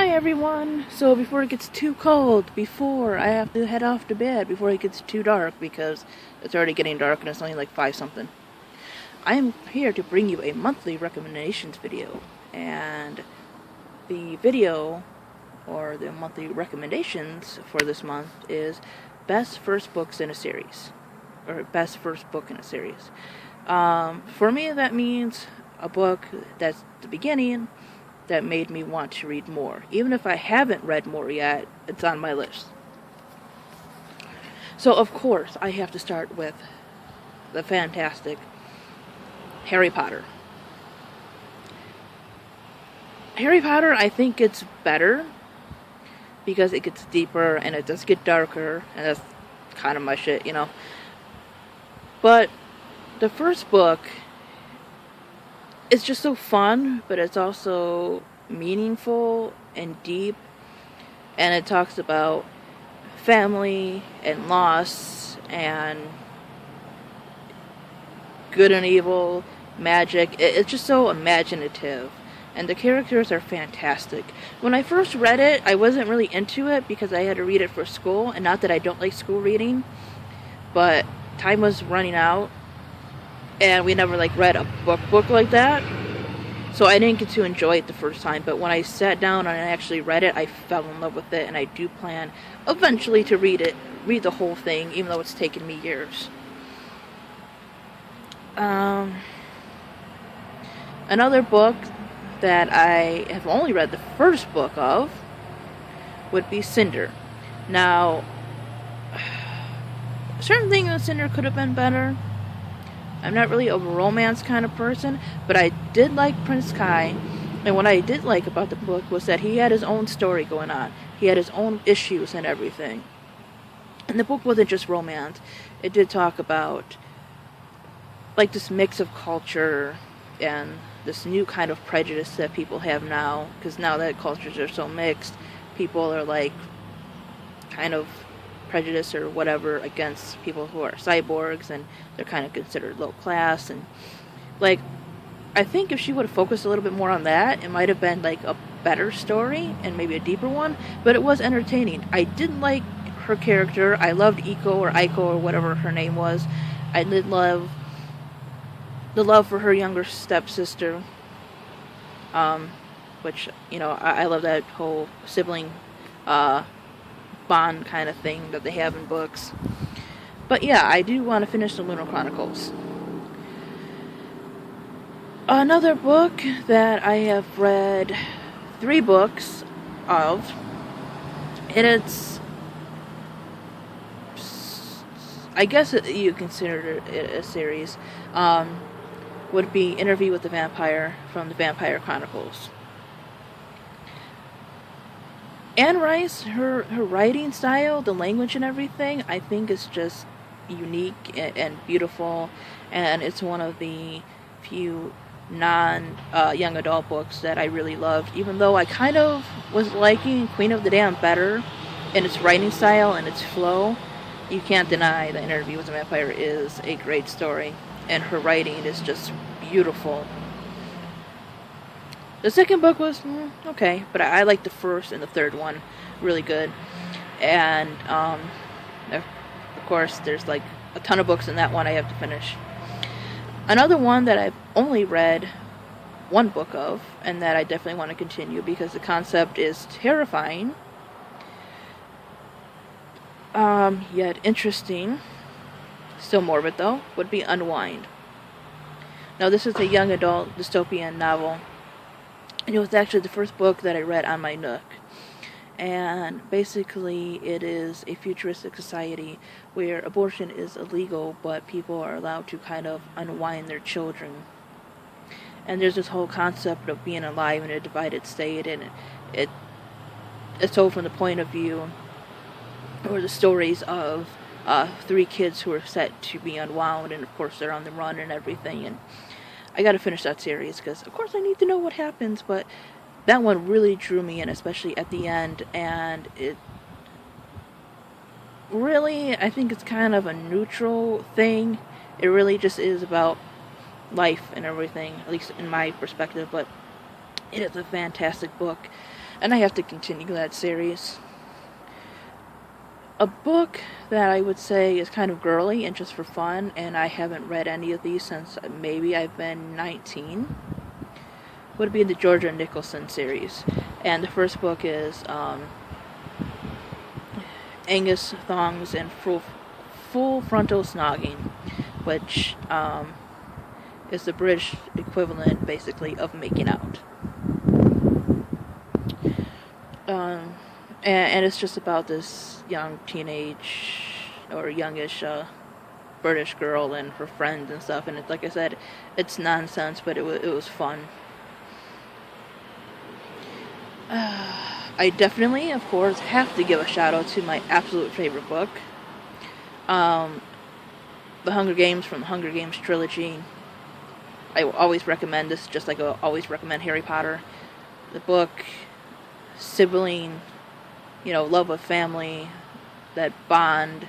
Hi everyone! So before it gets too cold, before I have to head off to bed, before it gets too dark, because it's already getting dark and it's only like 5 something, I am here to bring you a monthly recommendations video. And the video, or the monthly recommendations for this month, is best first books in a series. Or best first book in a series. For me, that means a book that's the beginning that made me want to read more. Even if I haven't read more yet, it's on my list. So of course, I have to start with the fantastic Harry Potter. Harry Potter, I think it's better because it gets deeper and it does get darker, and that's kind of my shit, you know. But the first book, it's just so fun, but it's also meaningful and deep, and it talks about family and loss and good and evil, magic. It's just so imaginative, and the characters are fantastic. When I first read it, I wasn't really into it because I had to read it for school, and not that I don't like school reading, but time was running out, and we never read a book like that, so I didn't get to enjoy it the first time. But when I sat down and I actually read it, I fell in love with it, and I do plan eventually to read the whole thing, even though it's taken me years. Another book that I have only read the first book of would be Cinder. Now, certain things in Cinder could have been better. I'm not really a romance kind of person, but I did like Prince Kai, and what I did like about the book was that he had his own story going on. He had his own issues and everything. And the book wasn't just romance. It did talk about this mix of culture and this new kind of prejudice that people have now, because now that cultures are so mixed, people are kind of prejudice or whatever against people who are cyborgs, and they're kind of considered low class. And I think if she would have focused a little bit more on that, it might have been a better story and maybe a deeper one. But it was entertaining. I did like her character. I loved Eiko or whatever her name was. I did love the love for her younger stepsister, which, I love that whole sibling bond kind of thing that they have in books. But yeah, I do want to finish the Lunar Chronicles. Another book that I have read 3 books of, and it's, I guess you consider it a series, would be Interview with the Vampire from the Vampire Chronicles. Anne Rice, her writing style, the language and everything, I think is just unique and beautiful, and it's one of the few young adult books that I really loved, even though I kind of was liking Queen of the Damned better in its writing style and its flow. You can't deny that Interview with the Vampire is a great story, and her writing is just beautiful. The second book was okay, but I liked the first and the third one really good. And of course, there's a ton of books in that one I have to finish. Another one that I've only read 1 book of, and that I definitely want to continue because the concept is terrifying, yet interesting, still morbid though, would be Unwind. Now, this is a young adult dystopian novel. And it was actually the first book that I read on my Nook. And basically, it is a futuristic society where abortion is illegal, but people are allowed to kind of unwind their children. And there's this whole concept of being alive in a divided state, and it's told from the point of view, or the stories of 3 kids who are set to be unwound, and of course they're on the run and everything. And I gotta finish that series because, of course, I need to know what happens, but that one really drew me in, especially at the end, and it really, I think it's kind of a neutral thing. It really just is about life and everything, at least in my perspective, but it is a fantastic book. and I have to continue that series. A book that I would say is kind of girly and just for fun, and I haven't read any of these since maybe I've been 19, would be the Georgia Nicholson series. And the first book is Angus Thongs and Full Frontal Snogging, which is the British equivalent, basically, of making out. And it's just about this young teenage or youngish British girl and her friends and stuff. And like I said, it's nonsense, but it was fun. I definitely, of course, have to give a shout out to my absolute favorite book, The Hunger Games from the Hunger Games trilogy. I will always recommend this, just like I always recommend Harry Potter. The book, sibling, love of family, that bond,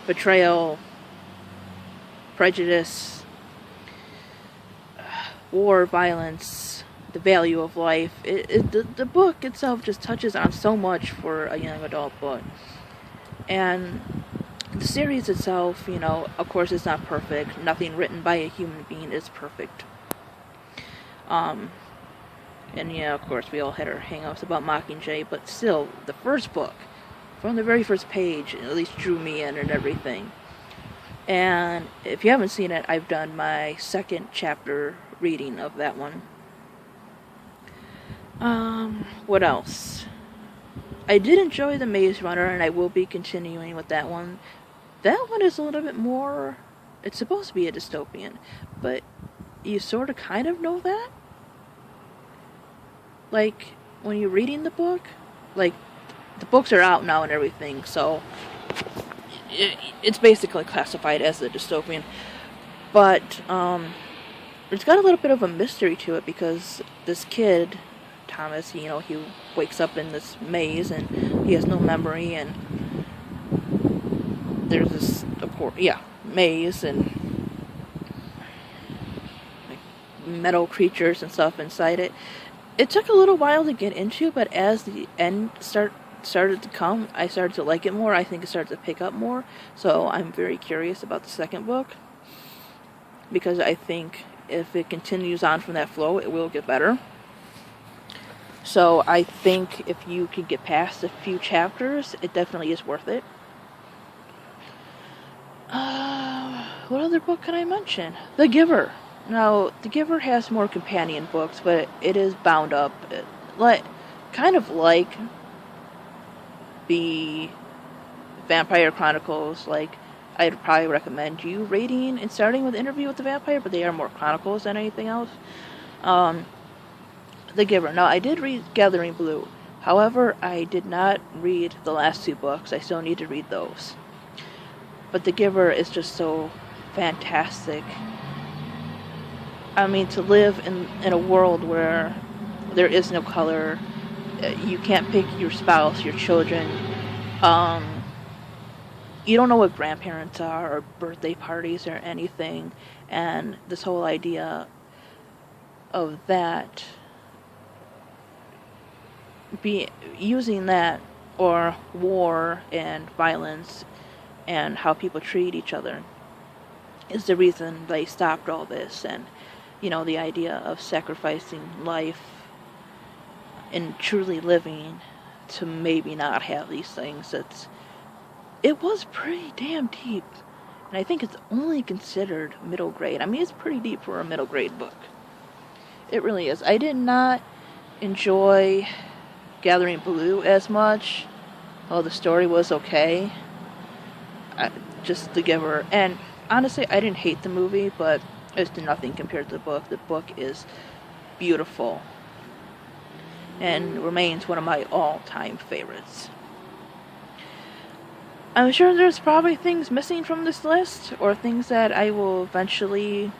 betrayal, prejudice, war, violence, the value of life. The book itself just touches on so much for a young adult book. And the series itself, of course, is not perfect. Nothing written by a human being is perfect. And of course, we all had our hang-ups about Mockingjay, but still, the first book, from the very first page, at least drew me in and everything. And if you haven't seen it, I've done my second chapter reading of that one. What else? I did enjoy The Maze Runner, and I will be continuing with that one. That one is a little bit more, it's supposed to be a dystopian, but you sort of kind of know that. Like, when you're reading the book, like, the books are out now and everything, so it's basically classified as a dystopian. But it's got a little bit of a mystery to it, because this kid, Thomas, he wakes up in this maze and he has no memory, and there's this, of course, maze and like metal creatures and stuff inside it. It took a little while to get into, but as the end started to come, I started to like it more. I think it started to pick up more. So I'm very curious about the second book, because I think if it continues on from that flow, it will get better. So I think if you can get past a few chapters, it definitely is worth it. What other book can I mention? The Giver. Now, The Giver has more companion books, but it is bound up, kind of like the Vampire Chronicles. Like, I'd probably recommend you reading and starting with Interview with the Vampire, but they are more chronicles than anything else. The Giver. Now, I did read Gathering Blue. However, I did not read the last two books. I still need to read those. But The Giver is just so fantastic. I mean, to live in a world where there is no color, you can't pick your spouse, your children, you don't know what grandparents are, or birthday parties, or anything, and this whole idea of that, using that, or war and violence, and how people treat each other, is the reason they stopped all this. And the idea of sacrificing life and truly living to maybe not have these things. It was pretty damn deep. And I think it's only considered middle grade. I mean, it's pretty deep for a middle grade book. It really is. I did not enjoy Gathering Blue as much. Well, the story was okay. Just The Giver. And honestly, I didn't hate the movie, but it's nothing compared to the book. The book is beautiful and remains one of my all-time favorites. I'm sure there's probably things missing from this list, or things that I will eventually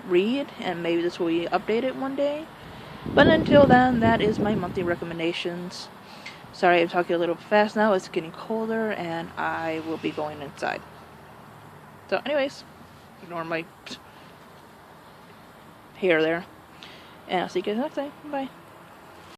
read, and maybe this will be updated one day. But until then, that is my monthly recommendations. Sorry, I'm talking a little fast now. It's getting colder, and I will be going inside. So anyways, ignore my hair there. And I'll see you guys next time. Bye.